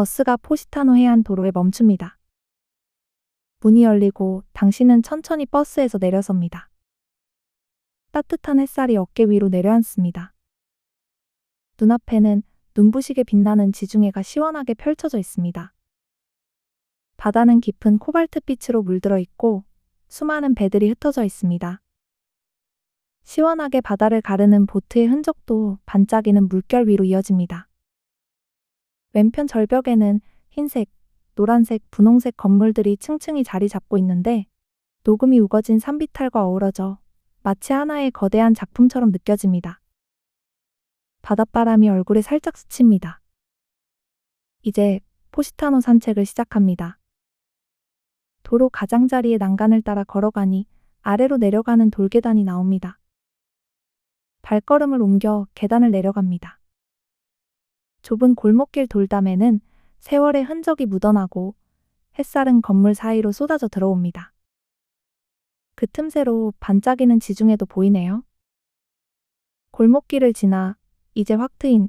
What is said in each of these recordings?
버스가 포시타노 해안 도로에 멈춥니다. 문이 열리고 당신은 천천히 버스에서 내려섭니다. 따뜻한 햇살이 어깨 위로 내려앉습니다. 눈앞에는 눈부시게 빛나는 지중해가 시원하게 펼쳐져 있습니다. 바다는 깊은 코발트빛으로 물들어 있고 수많은 배들이 흩어져 있습니다. 시원하게 바다를 가르는 보트의 흔적도 반짝이는 물결 위로 이어집니다. 왼편 절벽에는 흰색, 노란색, 분홍색 건물들이 층층이 자리 잡고 있는데 녹음이 우거진 산비탈과 어우러져 마치 하나의 거대한 작품처럼 느껴집니다. 바닷바람이 얼굴에 살짝 스칩니다. 이제 포시타노 산책을 시작합니다. 도로 가장자리의 난간을 따라 걸어가니 아래로 내려가는 돌계단이 나옵니다. 발걸음을 옮겨 계단을 내려갑니다. 좁은 골목길 돌담에는 세월의 흔적이 묻어나고 햇살은 건물 사이로 쏟아져 들어옵니다. 그 틈새로 반짝이는 지중해도 보이네요. 골목길을 지나 이제 확 트인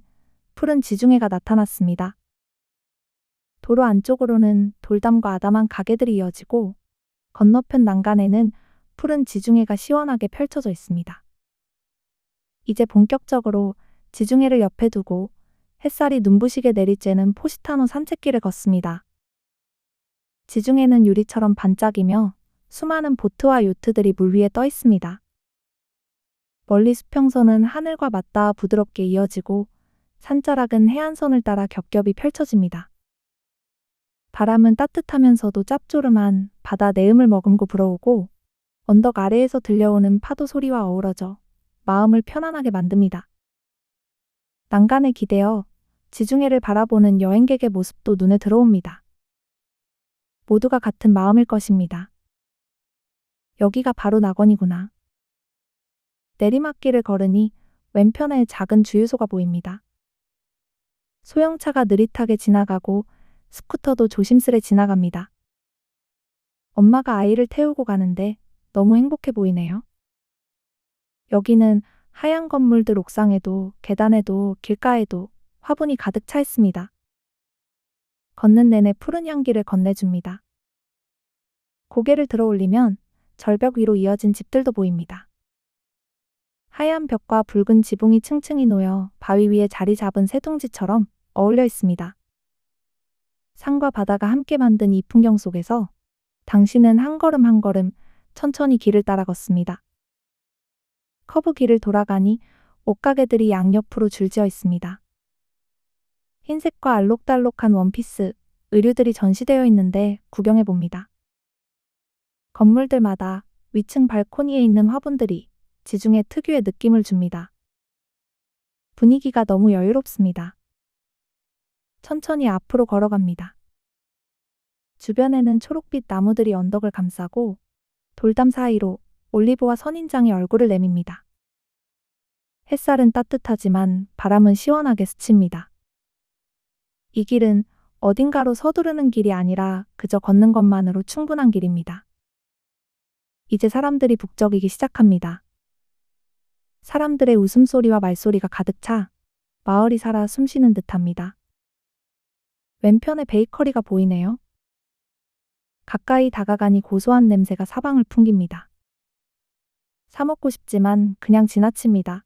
푸른 지중해가 나타났습니다. 도로 안쪽으로는 돌담과 아담한 가게들이 이어지고 건너편 난간에는 푸른 지중해가 시원하게 펼쳐져 있습니다. 이제 본격적으로 지중해를 옆에 두고 햇살이 눈부시게 내리쬐는 포시타노 산책길을 걷습니다. 지중해는 유리처럼 반짝이며 수많은 보트와 요트들이 물 위에 떠 있습니다. 멀리 수평선은 하늘과 맞닿아 부드럽게 이어지고 산자락은 해안선을 따라 겹겹이 펼쳐집니다. 바람은 따뜻하면서도 짭조름한 바다 내음을 머금고 불어오고 언덕 아래에서 들려오는 파도 소리와 어우러져 마음을 편안하게 만듭니다. 난간에 기대어 지중해를 바라보는 여행객의 모습도 눈에 들어옵니다. 모두가 같은 마음일 것입니다. 여기가 바로 낙원이구나. 내리막길을 걸으니 왼편에 작은 주유소가 보입니다. 소형차가 느릿하게 지나가고 스쿠터도 조심스레 지나갑니다. 엄마가 아이를 태우고 가는데 너무 행복해 보이네요. 여기는 하얀 건물들 옥상에도 계단에도 길가에도 화분이 가득 차 있습니다. 걷는 내내 푸른 향기를 건네줍니다. 고개를 들어 올리면 절벽 위로 이어진 집들도 보입니다. 하얀 벽과 붉은 지붕이 층층이 놓여 바위 위에 자리 잡은 새둥지처럼 어울려 있습니다. 산과 바다가 함께 만든 이 풍경 속에서 당신은 한 걸음 한 걸음 천천히 길을 따라 걷습니다. 커브 길을 돌아가니 옷가게들이 양옆으로 줄지어 있습니다. 흰색과 알록달록한 원피스, 의류들이 전시되어 있는데 구경해 봅니다. 건물들마다 위층 발코니에 있는 화분들이 지중해 특유의 느낌을 줍니다. 분위기가 너무 여유롭습니다. 천천히 앞으로 걸어갑니다. 주변에는 초록빛 나무들이 언덕을 감싸고 돌담 사이로 올리브와 선인장이 얼굴을 내밉니다. 햇살은 따뜻하지만 바람은 시원하게 스칩니다. 이 길은 어딘가로 서두르는 길이 아니라 그저 걷는 것만으로 충분한 길입니다. 이제 사람들이 북적이기 시작합니다. 사람들의 웃음소리와 말소리가 가득 차 마을이 살아 숨쉬는 듯합니다. 왼편에 베이커리가 보이네요. 가까이 다가가니 고소한 냄새가 사방을 풍깁니다. 사 먹고 싶지만 그냥 지나칩니다.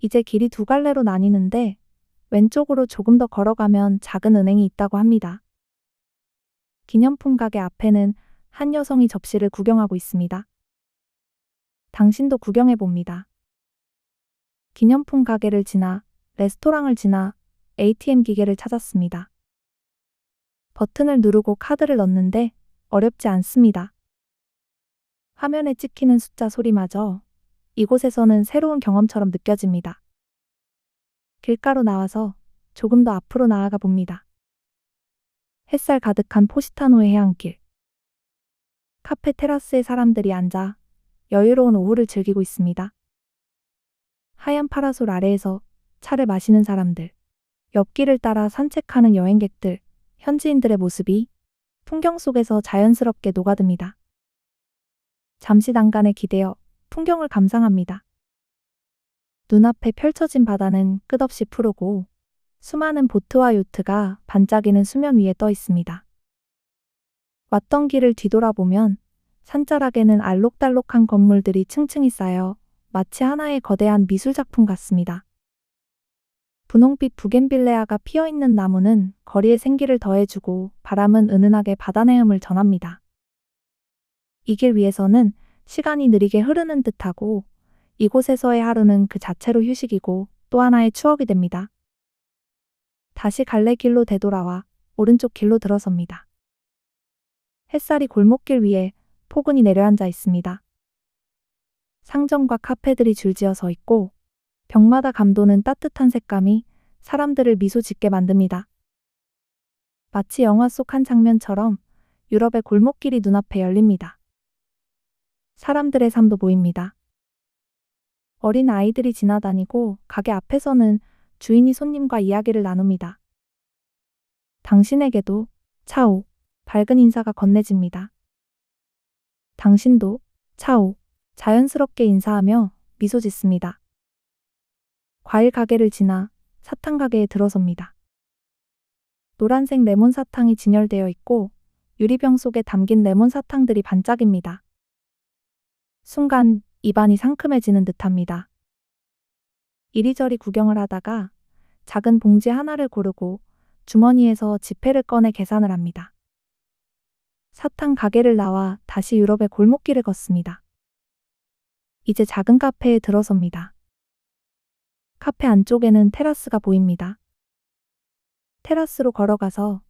이제 길이 두 갈래로 나뉘는데 왼쪽으로 조금 더 걸어가면 작은 은행이 있다고 합니다. 기념품 가게 앞에는 한 여성이 접시를 구경하고 있습니다. 당신도 구경해 봅니다. 기념품 가게를 지나 레스토랑을 지나 ATM 기계를 찾았습니다. 버튼을 누르고 카드를 넣는데 어렵지 않습니다. 화면에 찍히는 숫자 소리마저 이곳에서는 새로운 경험처럼 느껴집니다. 길가로 나와서 조금 더 앞으로 나아가 봅니다. 햇살 가득한 포시타노의 해안길. 카페 테라스에 사람들이 앉아 여유로운 오후를 즐기고 있습니다. 하얀 파라솔 아래에서 차를 마시는 사람들, 옆길을 따라 산책하는 여행객들, 현지인들의 모습이 풍경 속에서 자연스럽게 녹아듭니다. 잠시 난간에 기대어 풍경을 감상합니다. 눈앞에 펼쳐진 바다는 끝없이 푸르고 수많은 보트와 요트가 반짝이는 수면 위에 떠 있습니다. 왔던 길을 뒤돌아보면 산자락에는 알록달록한 건물들이 층층이 쌓여 마치 하나의 거대한 미술작품 같습니다. 분홍빛 부겐빌레아가 피어있는 나무는 거리에 생기를 더해주고 바람은 은은하게 바다 내음을 전합니다. 이 길 위에서는 시간이 느리게 흐르는 듯하고 이곳에서의 하루는 그 자체로 휴식이고 또 하나의 추억이 됩니다. 다시 갈래길로 되돌아와 오른쪽 길로 들어섭니다. 햇살이 골목길 위에 포근히 내려앉아 있습니다. 상점과 카페들이 줄지어 서 있고 벽마다 감도는 따뜻한 색감이 사람들을 미소 짓게 만듭니다. 마치 영화 속 한 장면처럼 유럽의 골목길이 눈앞에 열립니다. 사람들의 삶도 보입니다. 어린 아이들이 지나다니고 가게 앞에서는 주인이 손님과 이야기를 나눕니다. 당신에게도 차오, 밝은 인사가 건네집니다. 당신도 차오, 자연스럽게 인사하며 미소 짓습니다. 과일 가게를 지나 사탕 가게에 들어섭니다. 노란색 레몬 사탕이 진열되어 있고 유리병 속에 담긴 레몬 사탕들이 반짝입니다. 순간 입안이 상큼해지는 듯합니다. 이리저리 구경을 하다가 작은 봉지 하나를 고르고 주머니에서 지폐를 꺼내 계산을 합니다. 사탕 가게를 나와 다시 유럽의 골목길을 걷습니다. 이제 작은 카페에 들어섭니다. 카페 안쪽에는 테라스가 보입니다. 테라스로 걸어가서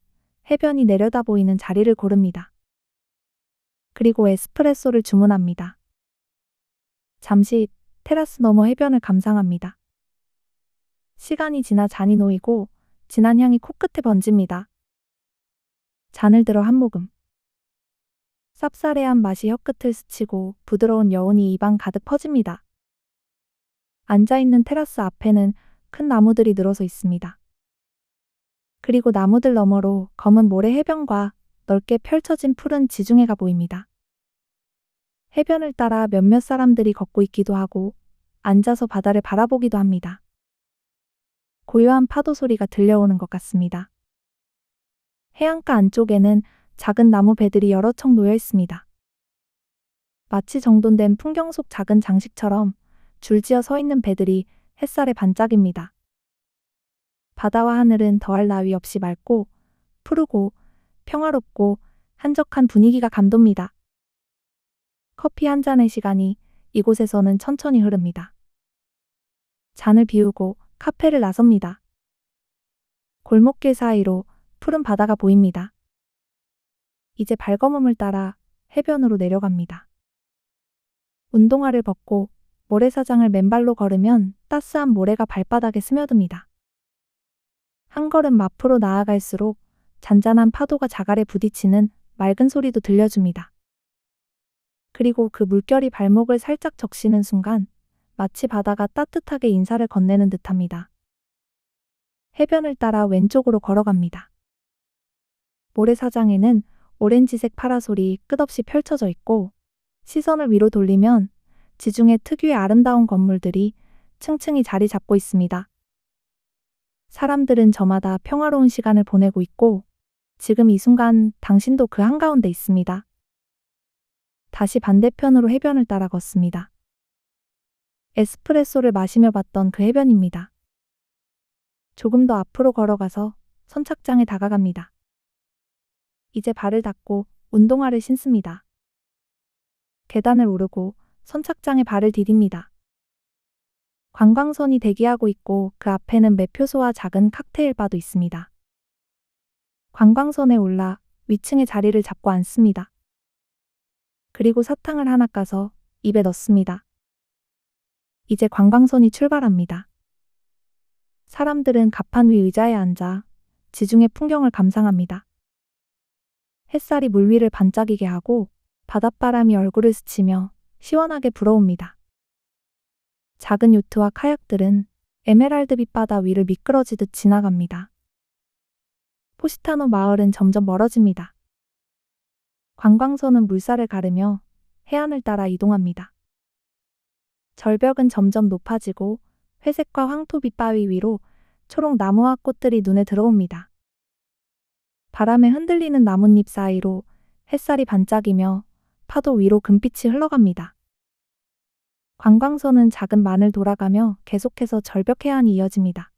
해변이 내려다 보이는 자리를 고릅니다. 그리고 에스프레소를 주문합니다. 잠시 테라스 너머 해변을 감상합니다. 시간이 지나 잔이 놓이고 진한 향이 코끝에 번집니다. 잔을 들어 한 모금. 쌉싸래한 맛이 혀끝을 스치고 부드러운 여운이 입안 가득 퍼집니다. 앉아있는 테라스 앞에는 큰 나무들이 늘어서 있습니다. 그리고 나무들 너머로 검은 모래 해변과 넓게 펼쳐진 푸른 지중해가 보입니다. 해변을 따라 몇몇 사람들이 걷고 있기도 하고 앉아서 바다를 바라보기도 합니다. 고요한 파도 소리가 들려오는 것 같습니다. 해안가 안쪽에는 작은 나무 배들이 여러 척 놓여 있습니다. 마치 정돈된 풍경 속 작은 장식처럼 줄지어 서 있는 배들이 햇살에 반짝입니다. 바다와 하늘은 더할 나위 없이 맑고 푸르고 평화롭고 한적한 분위기가 감돕니다. 커피 한 잔의 시간이 이곳에서는 천천히 흐릅니다. 잔을 비우고 카페를 나섭니다. 골목길 사이로 푸른 바다가 보입니다. 이제 발걸음을 따라 해변으로 내려갑니다. 운동화를 벗고 모래사장을 맨발로 걸으면 따스한 모래가 발바닥에 스며듭니다. 한 걸음 앞으로 나아갈수록 잔잔한 파도가 자갈에 부딪히는 맑은 소리도 들려줍니다. 그리고 그 물결이 발목을 살짝 적시는 순간 마치 바다가 따뜻하게 인사를 건네는 듯합니다. 해변을 따라 왼쪽으로 걸어갑니다. 모래사장에는 오렌지색 파라솔이 끝없이 펼쳐져 있고 시선을 위로 돌리면 지중해 특유의 아름다운 건물들이 층층이 자리 잡고 있습니다. 사람들은 저마다 평화로운 시간을 보내고 있고 지금 이 순간 당신도 그 한가운데 있습니다. 다시 반대편으로 해변을 따라 걷습니다. 에스프레소를 마시며 봤던 그 해변입니다. 조금 더 앞으로 걸어가서 선착장에 다가갑니다. 이제 발을 닦고 운동화를 신습니다. 계단을 오르고 선착장에 발을 디딥니다. 관광선이 대기하고 있고 그 앞에는 매표소와 작은 칵테일 바도 있습니다. 관광선에 올라 위층에 자리를 잡고 앉습니다. 그리고 사탕을 하나 까서 입에 넣습니다. 이제 관광선이 출발합니다. 사람들은 갑판 위 의자에 앉아 지중해 풍경을 감상합니다. 햇살이 물 위를 반짝이게 하고 바닷바람이 얼굴을 스치며 시원하게 불어옵니다. 작은 요트와 카약들은 에메랄드빛 바다 위를 미끄러지듯 지나갑니다. 포시타노 마을은 점점 멀어집니다. 관광선은 물살을 가르며 해안을 따라 이동합니다. 절벽은 점점 높아지고 회색과 황토빛 바위 위로 초록 나무와 꽃들이 눈에 들어옵니다. 바람에 흔들리는 나뭇잎 사이로 햇살이 반짝이며 파도 위로 금빛이 흘러갑니다. 관광선은 작은 만을 돌아가며 계속해서 절벽 해안이 이어집니다.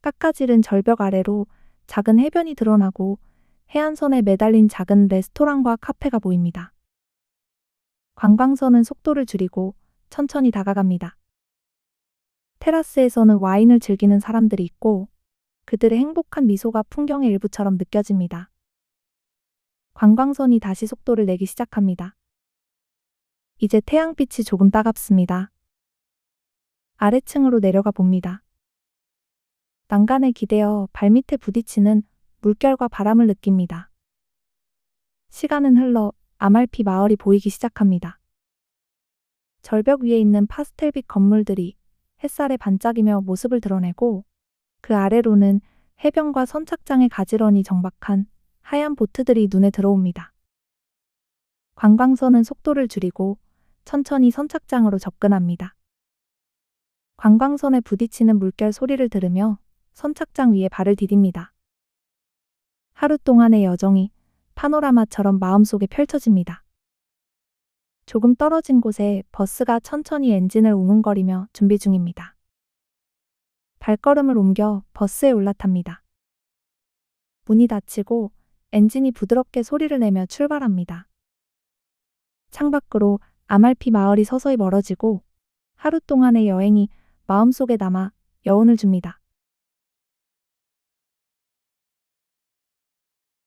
깎아지른 절벽 아래로 작은 해변이 드러나고 해안선에 매달린 작은 레스토랑과 카페가 보입니다. 관광선은 속도를 줄이고 천천히 다가갑니다. 테라스에서는 와인을 즐기는 사람들이 있고 그들의 행복한 미소가 풍경의 일부처럼 느껴집니다. 관광선이 다시 속도를 내기 시작합니다. 이제 태양빛이 조금 따갑습니다. 아래층으로 내려가 봅니다. 난간에 기대어 발밑에 부딪히는 물결과 바람을 느낍니다. 시간은 흘러 아말피 마을이 보이기 시작합니다. 절벽 위에 있는 파스텔빛 건물들이 햇살에 반짝이며 모습을 드러내고 그 아래로는 해변과 선착장에 가지런히 정박한 하얀 보트들이 눈에 들어옵니다. 관광선은 속도를 줄이고 천천히 선착장으로 접근합니다. 관광선에 부딪히는 물결 소리를 들으며 선착장 위에 발을 디딥니다. 하루 동안의 여정이 파노라마처럼 마음속에 펼쳐집니다. 조금 떨어진 곳에 버스가 천천히 엔진을 웅웅거리며 준비 중입니다. 발걸음을 옮겨 버스에 올라탑니다. 문이 닫히고 엔진이 부드럽게 소리를 내며 출발합니다. 창밖으로 아말피 마을이 서서히 멀어지고 하루 동안의 여행이 마음속에 남아 여운을 줍니다.